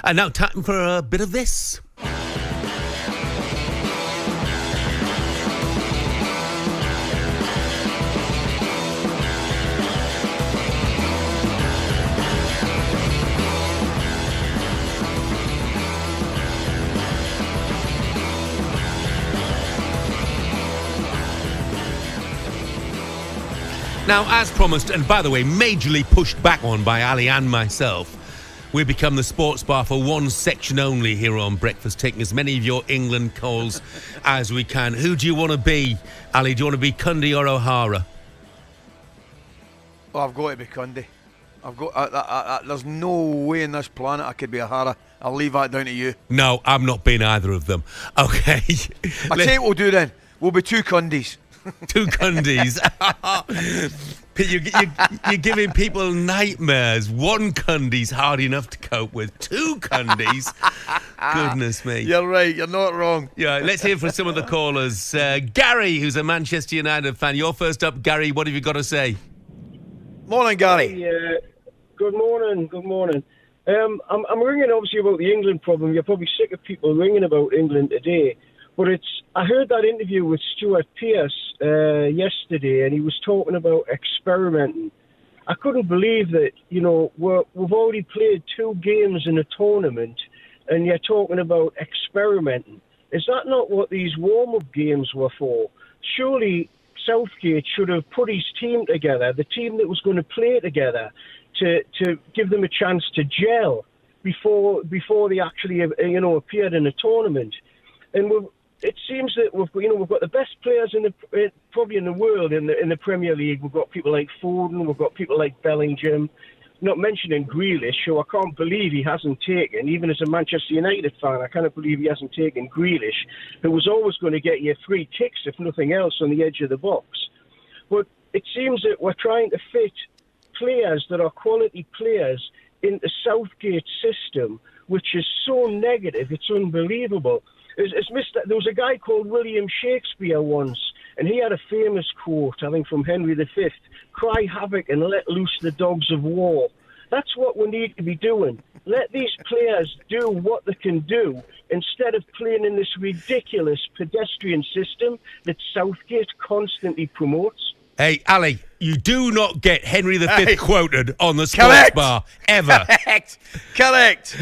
And now time for a bit of this. Now, as promised, and by the way, majorly pushed back on by Ali and myself, we've become the sports bar for one section only here on Breakfast, taking as many of your England calls as we can. Who do you want to be, Ali? Do you want to be Cundy or O'Hara? Oh, I've got to be Cundy. There's no way in this planet I could be O'Hara. I'll leave that down to you. No, I'm not being either of them. Okay. I'll tell you what we'll do then. We'll be two Cundys. Two Cundys. You're giving people nightmares. One Cundy's hard enough to cope with. Two Cundys. Goodness me. You're right. You're not wrong. Yeah, let's hear from some of the callers. Gary, who's a Manchester United fan. You're first up, Gary. What have you got to say? Morning, Gary. Good morning. Good morning. I'm ringing obviously about the England problem. You're probably sick of people ringing about England today. But I heard that interview with Stuart Pearce yesterday, and he was talking about experimenting. I couldn't believe that, we've already played 2 games in a tournament, and you're talking about experimenting. Is that not what these warm-up games were for? Surely Southgate should have put his team together, the team that was going to play together, to give them a chance to gel before they actually, appeared in a tournament. And it seems that we've got the best players probably in the world in the Premier League. We've got people like Foden, we've got people like Bellingham, not mentioning Grealish, who I can't believe he hasn't taken. Even as a Manchester United fan, I can't believe he hasn't taken Grealish, who was always going to get you 3 kicks, if nothing else, on the edge of the box. But it seems that we're trying to fit players that are quality players into Southgate's system, which is so negative, it's unbelievable. There was a guy called William Shakespeare once, and he had a famous quote, I think from Henry V, "Cry havoc and let loose the dogs of war." That's what we need to be doing. Let these players do what they can do instead of playing in this ridiculous pedestrian system that Southgate constantly promotes. Hey, Ali, you do not get Henry V quoted on the sports bar, ever. Correct.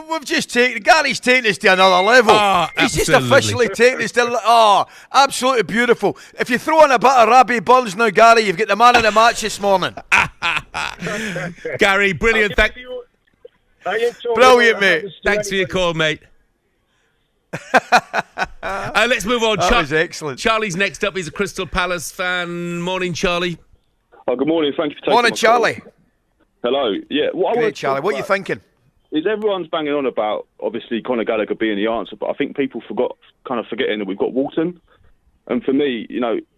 We've just Gary's taken us to another level. He's just officially taken us to, absolutely beautiful. If you throw in a bit of Rabbi Burns now, Gary, you've got the man of the match this morning. Gary, brilliant. Brilliant, mate. Thanks for your call, mate. Let's move on. That was excellent. Charlie's next up. He's a Crystal Palace fan. Morning, Charlie. Oh, good morning. Thank you for taking Morning, my Charlie. call. Hello. Yeah. Great, Charlie. What are you thinking? Is everyone's banging on about, obviously, Conor Gallagher being the answer, but I think people forgetting that we've got Walton. And for me,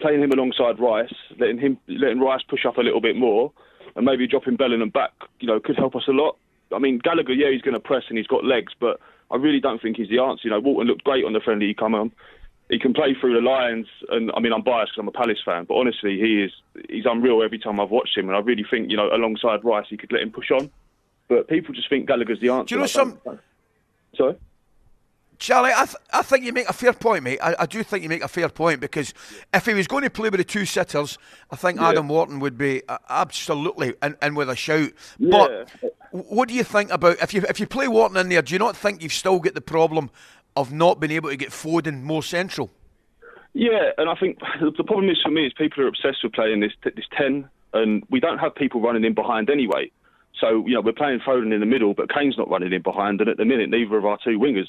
playing him alongside Rice, letting Rice push up a little bit more, and maybe dropping Bellingham back, could help us a lot. I mean, Gallagher, yeah, he's going to press and he's got legs, but I really don't think he's the answer. Walton looked great on the friendly he come on. He can play through the lines, and I mean, I'm biased because I'm a Palace fan, but honestly, he's unreal every time I've watched him, and I really think, alongside Rice, he could let him push on. But people just think Gallagher's the answer. Do you know Sorry? Charlie, I think you make a fair point, mate. I do think you make a fair point, because if he was going to play with the 2 sitters, I think Adam Wharton would be absolutely in with a shout. Yeah. But what do you think about, if you play Wharton in there, do you not think you've still got the problem of not being able to get Foden more central? Yeah, and I think the problem is, for me, is people are obsessed with playing this 10, and we don't have people running in behind anyway. So, we're playing Foden in the middle, but Kane's not running in behind, and at the minute, neither of our 2 wingers.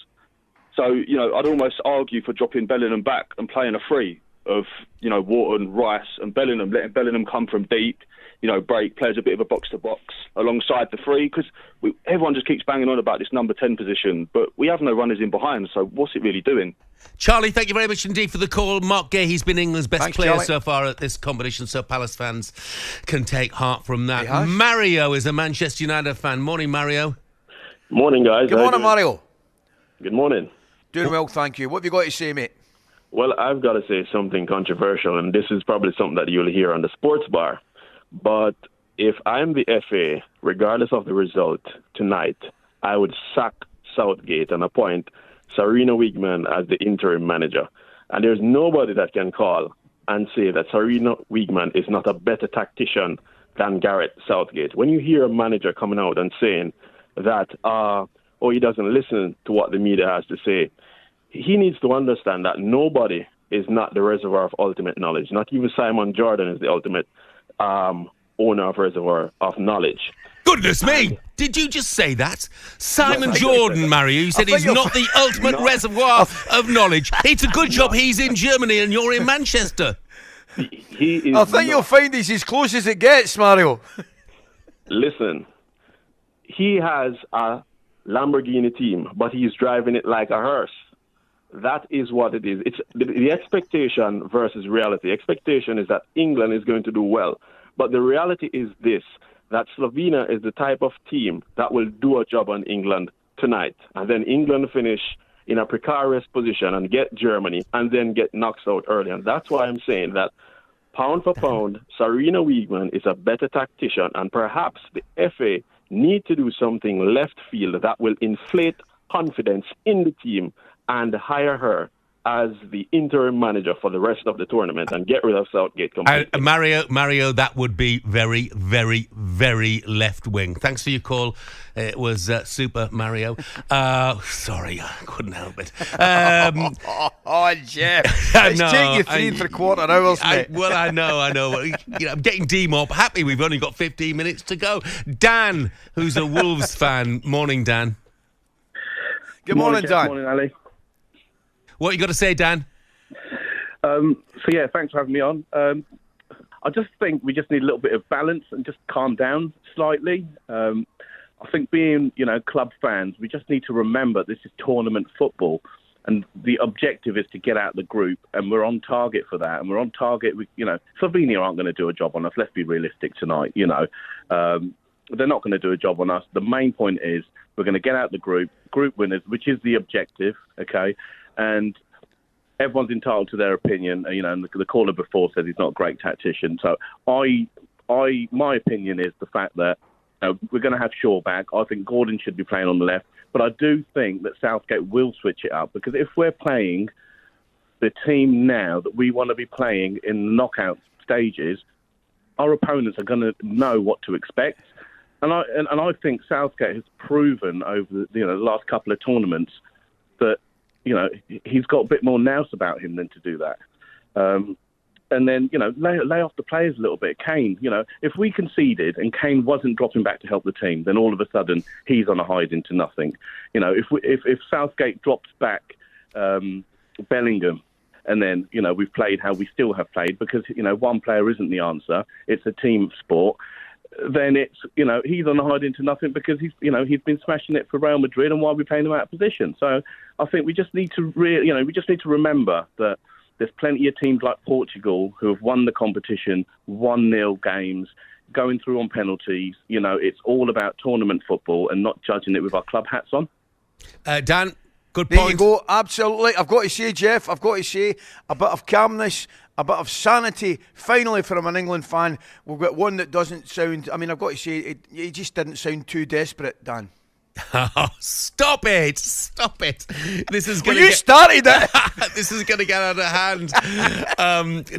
So, I'd almost argue for dropping Bellingham back and playing a 3 of, Wharton, Rice and Bellingham, letting Bellingham come from deep, break, plays a bit of a box-to-box alongside the 3, because everyone just keeps banging on about this number 10 position, but we have no runners in behind, so what's it really doing? Charlie, thank you very much indeed for the call. Mark Gay, he's been England's best player Charlie. so far at this competition, so Palace fans can take heart from that. Mario is a Manchester United fan. Morning, Mario. Morning, guys. Good morning, Mario. Good morning. Doing well, thank you. What have you got to say, mate? Well, I've got to say something controversial, and this is probably something that you'll hear on the sports bar. But if I'm the FA, regardless of the result tonight, I would sack Southgate and appoint Sarina Wiegman as the interim manager. And there's nobody that can call and say that Sarina Wiegman is not a better tactician than Gareth Southgate. When you hear a manager coming out and saying that, he doesn't listen to what the media has to say, he needs to understand that nobody is not the reservoir of ultimate knowledge. Not even Simon Jordan is the ultimate owner of reservoir of knowledge. Goodness me! Did you just say that? Simon Jordan, Mario, you said he's not the ultimate reservoir of knowledge. It's a good job he's in Germany and you're in Manchester. He is. I think you'll find he's as close as it gets, Mario. Listen, he has a Lamborghini team, but he's driving it like a hearse. That is what it is. It's the expectation versus reality. Expectation is that England is going to do well. But the reality is this, that Slovenia is the type of team that will do a job on England tonight. And then England finish in a precarious position and get Germany and then get knocked out early. And that's why I'm saying that pound for pound, Sarina Wiegman is a better tactician, and perhaps the FA need to do something left field that will inflate confidence in the team and hire her as the interim manager for the rest of the tournament and get rid of Southgate completely. Mario, that would be very, very, very left wing. Thanks for your call. It was super, Mario. Sorry, I couldn't help it. Jeff. It's taking you 3 3/4 hours, mate. I know. I'm getting D-Mob. Happy we've only got 15 minutes to go. Dan, who's a Wolves fan. Morning, Dan. Good morning, Dan. Morning, Ali. What you got to say, Dan? Thanks for having me on. I just think we just need a little bit of balance and just calm down slightly. I think being, club fans, we just need to remember this is tournament football, and the objective is to get out the group, and we're on target for that. And we're on target. Slovenia aren't going to do a job on us. Let's be realistic tonight. They're not going to do a job on us. The main point is we're going to get out the group winners, which is the objective. Okay. And everyone's entitled to their opinion. And the caller before said he's not a great tactician. So my opinion is the fact that we're going to have Shaw back. I think Gordon should be playing on the left. But I do think that Southgate will switch it up, because if we're playing the team now that we want to be playing in the knockout stages, our opponents are going to know what to expect. And I think Southgate has proven over the last couple of tournaments that he's got a bit more nous about him than to do that. And then, lay off the players a little bit. Kane, if we conceded and Kane wasn't dropping back to help the team, then all of a sudden he's on a hide into nothing. If Southgate drops back Bellingham, and then, we've played how we still have played, because, one player isn't the answer. It's a team sport. Then it's, he's on a hide into nothing, because he's been smashing it for Real Madrid, and why are we playing him out of position? So I think we just need to remember that there's plenty of teams like Portugal who have won the competition, 1-0 games, going through on penalties. It's all about tournament football and not judging it with our club hats on. Dan, good point. There you go, absolutely. I've got to say, Jeff, a bit of calmness, a bit of sanity, finally, from an England fan. We've got one that doesn't sound, I've got to say, he just didn't sound too desperate, Dan. Oh, stop it. This is going started it. This is going to get out of hand.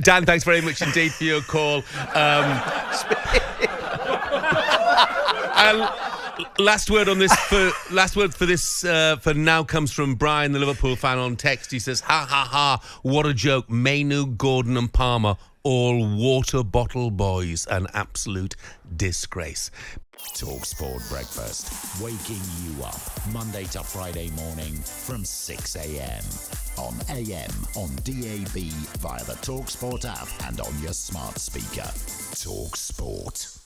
Dan, thanks very much indeed for your call. And last word on this for now comes from Brian, the Liverpool fan, on text. He says, ha ha ha, what a joke. Mainu, Gordon and Palmer, all water bottle boys. An absolute disgrace. talkSPORT Breakfast, waking you up Monday to Friday morning from 6 a.m. on AM, on DAB, via the talkSPORT app and on your smart speaker. talkSPORT.